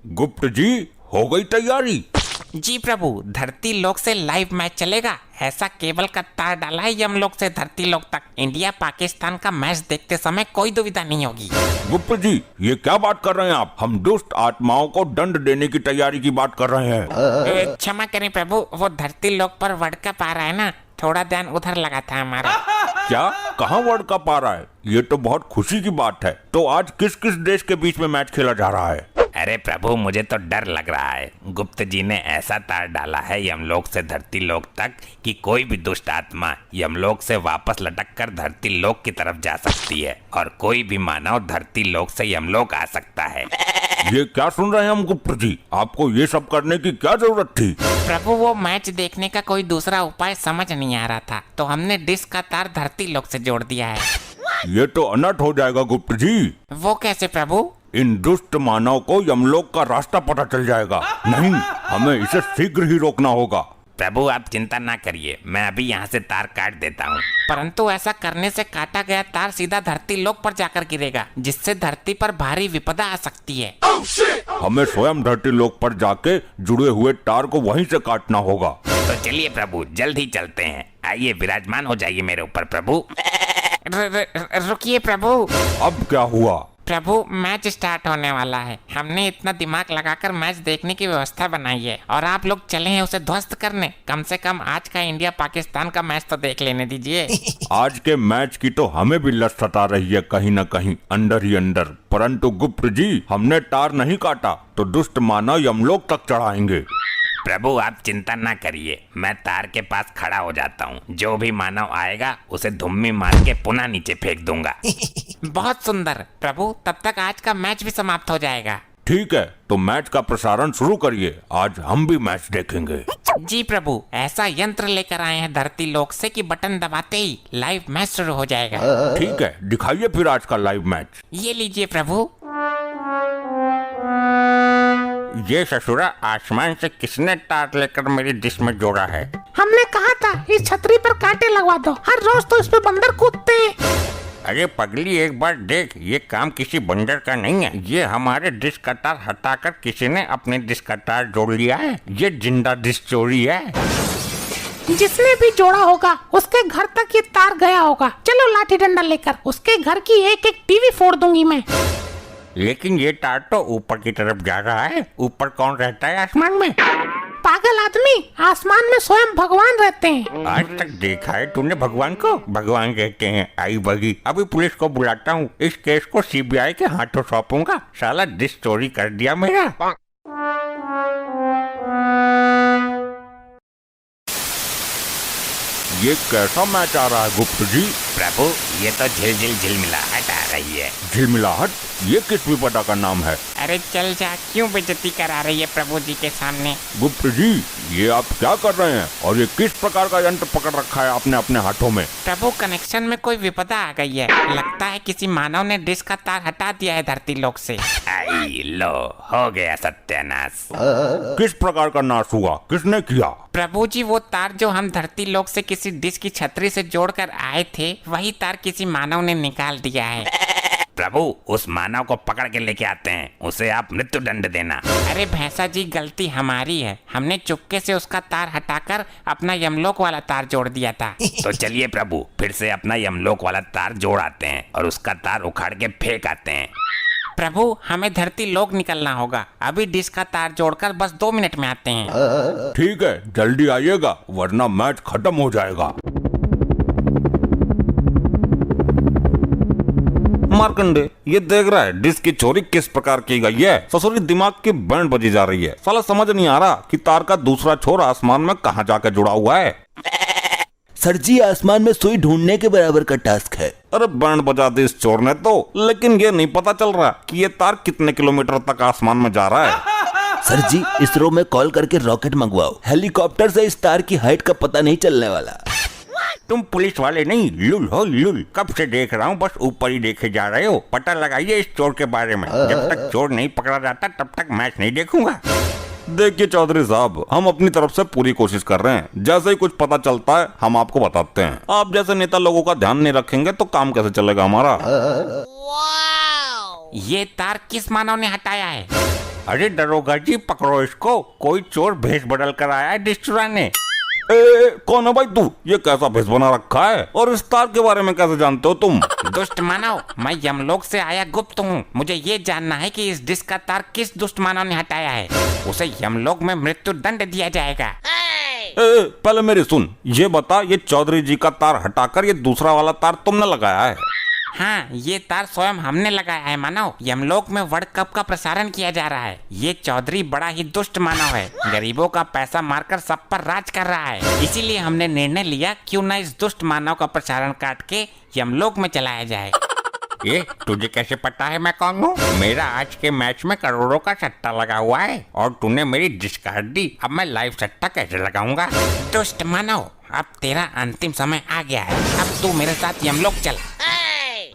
गुप्त जी, हो गई तैयारी? जी प्रभु, धरती लोक से लाइव मैच चलेगा। ऐसा केबल का तार डाला है यमलोक से धरती लोक तक। इंडिया पाकिस्तान का मैच देखते समय कोई दुविधा नहीं होगी। गुप्त जी, ये क्या बात कर रहे हैं आप? हम दुष्ट आत्माओं को दंड देने की तैयारी की बात कर रहे हैं। क्षमा करें प्रभु, वो धरती लोक पर वर्ल्ड कप आ रहा है ना, थोड़ा ध्यान उधर लगा था हमारा। क्या? कहाँ वर्ल्ड कप आ रहा है? ये तो बहुत खुशी की बात है। तो आज किस किस देश के बीच में मैच खेला जा रहा है? अरे प्रभु, मुझे तो डर लग रहा है। गुप्त जी ने ऐसा तार डाला है यमलोक से धरती लोक तक कि कोई भी दुष्ट आत्मा यमलोक से वापस लटक कर धरती लोक की तरफ जा सकती है और कोई भी मानव धरती लोक से यमलोक आ सकता है। ये क्या सुन रहे हैं हम गुप्त जी? आपको ये सब करने की क्या जरूरत थी? प्रभु, वो मैच देखने का कोई दूसरा उपाय समझ नहीं आ रहा था, तो हमने डिश का तार धरती लोक से जोड़ दिया है। ये तो अनर्थ हो जाएगा गुप्त जी। वो कैसे प्रभु? इन दुष्ट मानव को यमलोक का रास्ता पता चल जाएगा। नहीं, हमें इसे शीघ्र ही रोकना होगा। प्रभु, आप चिंता ना करिए, मैं अभी यहाँ से तार काट देता हूँ। परंतु ऐसा करने से काटा गया तार सीधा धरती लोक पर जाकर गिरेगा, जिससे धरती पर भारी विपदा आ सकती है। हमें स्वयं धरती लोक पर जाके जुड़े हुए तार को वहीं से काटना होगा। तो चलिए प्रभु, जल्द ही चलते हैं। आइए, विराजमान हो जाइए मेरे ऊपर प्रभु। रुकिए प्रभु। अब क्या हुआ? प्रभु, मैच स्टार्ट होने वाला है। हमने इतना दिमाग लगाकर मैच देखने की व्यवस्था बनाई है और आप लोग चले हैं उसे ध्वस्त करने। कम से कम आज का इंडिया पाकिस्तान का मैच तो देख लेने दीजिए। आज के मैच की तो हमें भी लत सता रही है कहीं न कहीं, अंदर ही अंदर। परंतु गुप्त जी, हमने तार नहीं काटा तो दुष्ट मानव यमलोक तक चढ़ाएंगे। प्रभु, आप चिंता ना करिए, मैं तार के पास खड़ा हो जाता हूँ। जो भी मानव आएगा उसे धुम्मी मार के पुनः नीचे फेंक दूंगा। बहुत सुंदर प्रभु, तब तक आज का मैच भी समाप्त हो जाएगा। ठीक है, तो मैच का प्रसारण शुरू करिए। आज हम भी मैच देखेंगे। जी प्रभु, ऐसा यंत्र लेकर आए हैं धरती लोक से कि बटन दबाते ही लाइव मैच शुरू हो जाएगा। ठीक है, दिखाइए फिर आज का लाइव मैच। ये लीजिए प्रभु। ये ससुरा, आसमान से किसने तार लेकर मेरी डिश में जोड़ा है? हमने कहा था इस छतरी पर कांटे लगवा दो, हर रोज तो इस पे बंदर कूदते हैं। अरे पगली, एक बार देख, ये काम किसी बंदर का नहीं है। ये हमारे डिश का तार हटाकर किसी ने अपने डिश का तार जोड़ लिया है। ये जिंदा डिश चोरी है। जिसने भी जोड़ा होगा उसके घर तक ये तार गया होगा। चलो लाठी डंडा लेकर उसके घर की एक एक टीवी फोड़ दूंगी मैं। लेकिन ये तार तो ऊपर की तरफ जा रहा है। ऊपर कौन रहता है आसमान में? पागल आदमी, आसमान में स्वयं भगवान रहते हैं। आज तक देखा है तूने भगवान को? भगवान कहते हैं। आई बगी, अभी पुलिस को बुलाता हूँ। इस केस को सीबीआई के हाथों सौंपूंगा। साला डिश चोरी कर दिया मेरा। ये कैसा मैच आ रहा है गुप्त जी? प्रभु, ये तो झिलमिलाहट आ रही है। झिलमिलाहट? ये किस विपदा का नाम है? अरे चल जा, क्यों बेइज्जती करा रही है प्रभु जी के सामने? गुप्त जी, ये आप क्या कर रहे हैं? और ये किस प्रकार का यंत्र पकड़ रखा है आपने अपने हाथों में? प्रभु, कनेक्शन में कोई विपदा आ गई है। लगता है किसी मानव ने डिश का तार हटा दिया है धरती लोक से। आई लो, हो गया सत्यानाश। किस प्रकार का नाश हुआ? किसने किया? प्रभु जी, वो तार जो हम धरती लोक से किसी डिश की छतरी से जोड़कर आए थे, वही तार किसी मानव ने निकाल दिया है। प्रभु, उस मानव को पकड़ के लेके आते हैं। उसे आप मृत्यु दंड देना। अरे भैंसा जी, गलती हमारी है। हमने चुपके से उसका तार हटाकर अपना यमलोक वाला तार जोड़ दिया था। तो चलिए प्रभु, फिर से अपना यमलोक वाला तार जोड़ आते हैं और उसका तार उखाड़ के फेंक आते हैं। प्रभु, हमें धरती लोक निकलना होगा। अभी डिश का तार जोड़कर बस 2 मिनट में आते हैं। ठीक है, जल्दी आइएगा वरना मैच खत्म हो जाएगा। मार्कंडे, ये देख रहा है डिश की चोरी किस प्रकार की गई है। ससुर की दिमाग की बैंड बजी जा रही है। साला समझ नहीं आ रहा कि तार का दूसरा छोर आसमान में कहाँ जाकर जुड़ा हुआ है। सर जी, आसमान में सुई ढूंढने के बराबर का टास्क है। अरे बैंड बजा दी इस चोर ने तो, लेकिन ये नहीं पता चल रहा कि ये तार कितने किलोमीटर तक आसमान में जा रहा है। सर जी, इसरो में कॉल करके रॉकेट मंगवाओ। हेलीकॉप्टर से इस तार की हाइट का पता नहीं चलने वाला। तुम पुलिस वाले नहीं, लुल हो लुल। कब से देख रहा हूँ, बस ऊपर ही देखे जा रहे हो। पता लगाइए इस चोर के बारे में। जब तक चोर नहीं पकड़ा जाता तब तक मैच नहीं देखूंगा। देखिए चौधरी साहब, हम अपनी तरफ से पूरी कोशिश कर रहे हैं। जैसे ही कुछ पता चलता है हम आपको बताते हैं। आप जैसे नेता लोगों का ध्यान नहीं रखेंगे तो काम कैसे चलेगा हमारा? ये तार किस मानव ने हटाया है? अरे दरोगा जी पकड़ो इसको, कोई चोर भेष बदल कर आया है डिश चुराने। कौन है भाई तू? ये कैसा भेष बना रखा है और इस तार के बारे में कैसे जानते हो तुम? दुष्ट मानव, मैं यमलोक से आया गुप्त हूँ। मुझे ये जानना है कि इस डिश का तार किस दुष्ट मानव ने हटाया है। उसे यमलोक में मृत्यु दंड दिया जाएगा। पहले मेरी सुन, ये बता, ये चौधरी जी का तार हटाकर ये दूसरा वाला तार तुमने लगाया है? हाँ, ये तार स्वयं हमने लगाया है मानव। यमलोक में वर्ल्ड कप का प्रसारण किया जा रहा है। ये चौधरी बड़ा ही दुष्ट मानव है, गरीबों का पैसा मारकर सब पर राज कर रहा है। इसीलिए हमने निर्णय लिया क्यों न इस दुष्ट मानव का प्रसारण काट के यमलोक में चलाया जाए। ये तुझे कैसे पता है मैं कौन हूँ? मेरा आज के मैच में करोड़ों का सट्टा लगा हुआ है और तूने मेरी डिश काट दी। अब मैं लाइव सट्टा कैसे लगाऊंगा? दुष्ट मानव, अब तेरा अंतिम समय आ गया है। अब तू मेरे साथ यमलोक चल।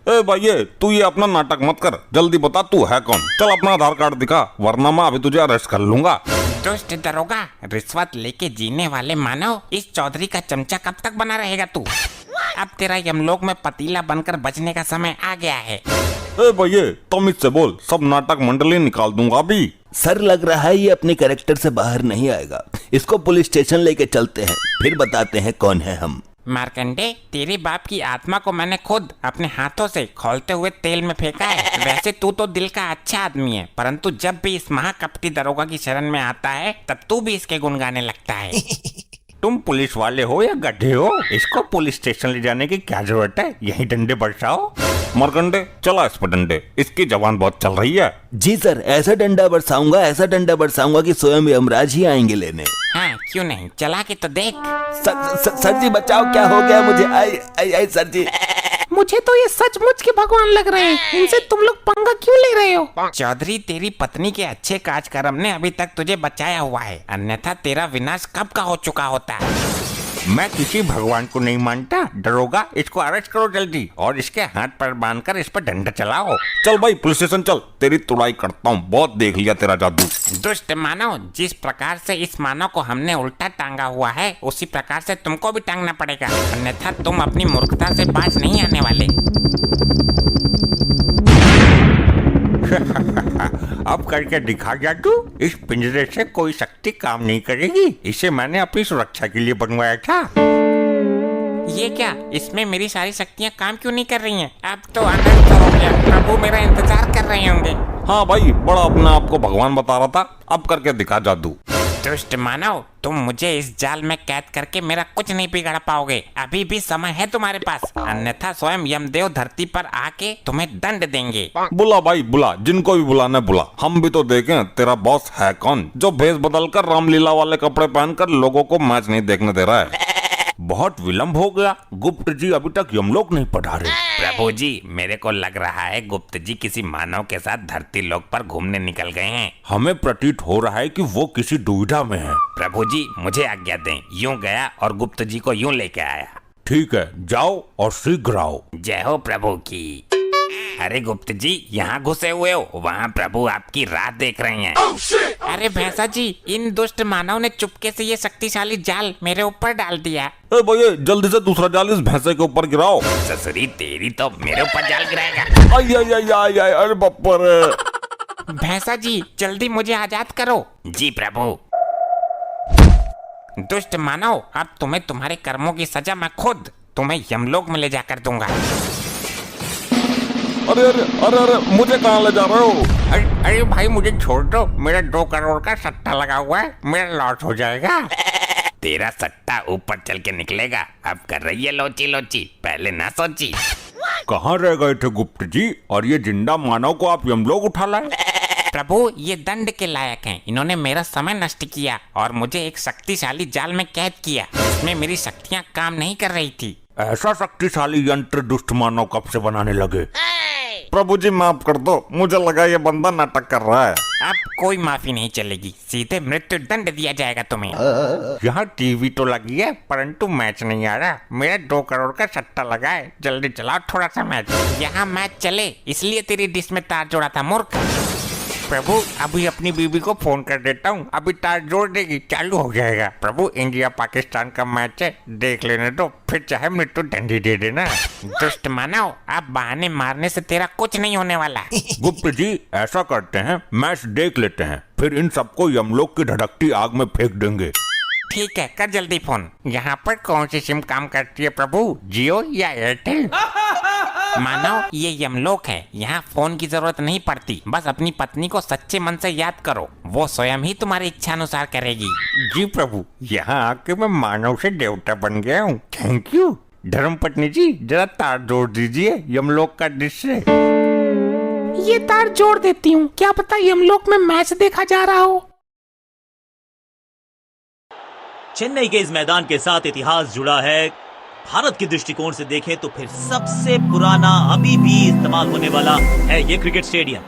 भाई तू ये अपना नाटक मत कर, जल्दी बता तू है कौन। चल अपना आधार कार्ड दिखा, वरना मैं अभी तुझे अरेस्ट कर लूंगा। दुष्ट दरोगा, रिश्वत लेके जीने वाले मानव, इस चौधरी का चमचा कब तक बना रहेगा तू? अब तेरा यमलोक में पतीला बनकर बचने का समय आ गया है। भाई तुम इससे बोल, सब नाटक मंडली निकाल दूंगा अभी। सर लग रहा है ये अपने कैरेक्टर से बाहर नहीं आएगा। इसको पुलिस स्टेशन लेके चलते हैं, फिर बताते हैं कौन है हम। मार्कंडे, तेरे बाप की आत्मा को मैंने खुद अपने हाथों से खौलते हुए तेल में फेंका है। वैसे तू तो दिल का अच्छा आदमी है, परंतु जब भी इस महाकपटी दरोगा की शरण में आता है तब तू भी इसके गुण गाने लगता है। तुम पुलिस वाले हो या गड्ढे हो? इसको पुलिस स्टेशन ले जाने की क्या जरूरत है? यही डंडे बरसाओ। मरकंडे चला इस पर डंडे, इसकी जबान बहुत चल रही है। जी सर, ऐसा डंडा बरसाऊंगा कि स्वयं यमराज ही आएंगे लेने। हाँ, क्यों नहीं, चला के तो देख। सर जी बचाओ, क्या हो गया मुझे? आई सर जी। मुझे तो ये सचमुच के भगवान लग रहे हैं। इनसे तुम लोग पंगा क्यों ले रहे हो? चौधरी, तेरी पत्नी के अच्छे कार्यक्रम ने अभी तक तुझे बचाया हुआ है, अन्यथा तेरा विनाश कब का हो चुका होता। मैं किसी भगवान को नहीं मानता। दरोगा, इसको अरेस्ट करो जल्दी और इसके हाथ पर बांधकर इस पर डंडा चलाओ। चल भाई पुलिस स्टेशन चल, तेरी तुड़ाई करता हूँ, बहुत देख लिया तेरा जादू। दुष्ट मानव, जिस प्रकार से इस मानव को हमने उल्टा टांगा हुआ है, उसी प्रकार से तुमको भी टांगना पड़ेगा, अन्यथा तुम अपनी मूर्खता से बाज नहीं आने वाले। अब करके दिखा जादू। इस पिंजरे से कोई शक्ति काम नहीं करेगी। इसे मैंने अपनी सुरक्षा के लिए बनवाया था। ये क्या, इसमें मेरी सारी शक्तियाँ काम क्यों नहीं कर रही हैं? अब तो अनर्थ हो गया। प्रभु मेरा इंतजार कर रहे होंगे। हाँ भाई, बड़ा अपने आप को भगवान बता रहा था, अब करके दिखा जादू। दुष्ट मानव, तुम मुझे इस जाल में कैद करके मेरा कुछ नहीं बिगाड़ पाओगे। अभी भी समय है तुम्हारे पास, अन्यथा स्वयं यमदेव धरती पर आके तुम्हें दंड देंगे। बुला भाई बुला, जिनको भी बुलाना बुला। हम भी तो देखें तेरा बॉस है कौन, जो भेष बदलकर रामलीला वाले कपड़े पहनकर लोगों को मैच नहीं देखने दे रहा है। बहुत विलंब हो गया, गुप्त जी अभी तक यमलोक नहीं पधारे। प्रभु जी, मेरे को लग रहा है गुप्त जी किसी मानव के साथ धरती लोक पर घूमने निकल गए हैं। हमें प्रतीत हो रहा है कि वो किसी दुविधा में है। प्रभु जी, मुझे आज्ञा दें। यूं गया और गुप्त जी को यूं लेके आया। ठीक है, जाओ और शीघ्र आओ। जय हो प्रभु की। अरे गुप्त जी, यहाँ घुसे हुए हो, वहाँ प्रभु आपकी राह देख रहे हैं। अरे भैंसा जी, इन दुष्ट मानव ने चुपके से ये शक्तिशाली जाल मेरे ऊपर डाल दिया। भैया जल्दी से दूसरा जाल इस भैंसे के ऊपर गिराओ। ससुरी तेरी तो मेरे ऊपर जाल गिराएगा। आई, अरे बप्पा रे। भैंसा जी, जल्दी मुझे आजाद करो। जी प्रभु। दुष्ट मानव, अब तुम्हें तुम्हारे कर्मों की सजा मैं खुद तुम्हें यमलोक में ले जाकर दूंगा। अरे मुझे कहाँ ले जा रहे हो? अरे भाई, मुझे छोड़ दो। मेरा 2 करोड़ का सट्टा लगा हुआ है, मेरा लॉस हो जाएगा। तेरा सट्टा ऊपर चल के निकलेगा। अब कर रही है लोची लोची, पहले ना सोची। कहाँ रह गए थे गुप्त जी, और ये जिंदा मानव को आप यमलोक उठा लाए? प्रभु, ये दंड के लायक हैं। इन्होंने मेरा समय नष्ट किया और मुझे एक शक्तिशाली जाल में कैद किया, जिसमें मेरी शक्तियाँ काम नहीं कर रही थी। ऐसा शक्तिशाली यंत्र दुष्ट मानव कब से बनाने लगे? प्रभु जी माफ कर दो, मुझे लगा ये बंदा नाटक कर रहा है। अब कोई माफी नहीं चलेगी, सीधे मृत्यु दंड दिया जाएगा तुम्हें। यहाँ टीवी तो लगी है, परंतु मैच नहीं आ रहा। मेरा 2 करोड़ का सट्टा लगा है, जल्दी चलाओ थोड़ा सा मैच। यहाँ मैच चले, इसलिए तेरी डिश में तार जोड़ा था मूर्ख। प्रभु अभी अपनी बीबी को फोन कर देता हूँ, अभी तार जोड़ देगी, चालू हो जाएगा। प्रभु इंडिया पाकिस्तान का मैच है, देख लेने दो, फिर चाहे मृत्यु दंडी दे देना। दुष्ट मानव, अब बहाने मारने से तेरा कुछ नहीं होने वाला। गुप्त जी ऐसा करते हैं, मैच देख लेते हैं, फिर इन सबको यमलोक की धड़कती आग में फेंक देंगे। ठीक है, कर जल्दी फोन। यहाँ पर कौन सी सिम काम करती है प्रभु, जियो या एयरटेल? मानव, ये यमलोक है, यहाँ फोन की जरूरत नहीं पड़ती। बस अपनी पत्नी को सच्चे मन से याद करो, वो स्वयं ही तुम्हारी इच्छा अनुसार करेगी। जी प्रभु, यहाँ आके मैं मानव से देवता बन गया हूँ, थैंक यू। धर्म पत्नी जी जरा तार जोड़ दीजिए यमलोक का डिश से। ये तार जोड़ देती हूँ, क्या पता यमलोक में मैच देखा जा रहा हो। चेन्नई के इस मैदान के साथ इतिहास जुड़ा है। भारत के दृष्टिकोण से देखें तो फिर सबसे पुराना अभी भी इस्तेमाल होने वाला है ये क्रिकेट स्टेडियम।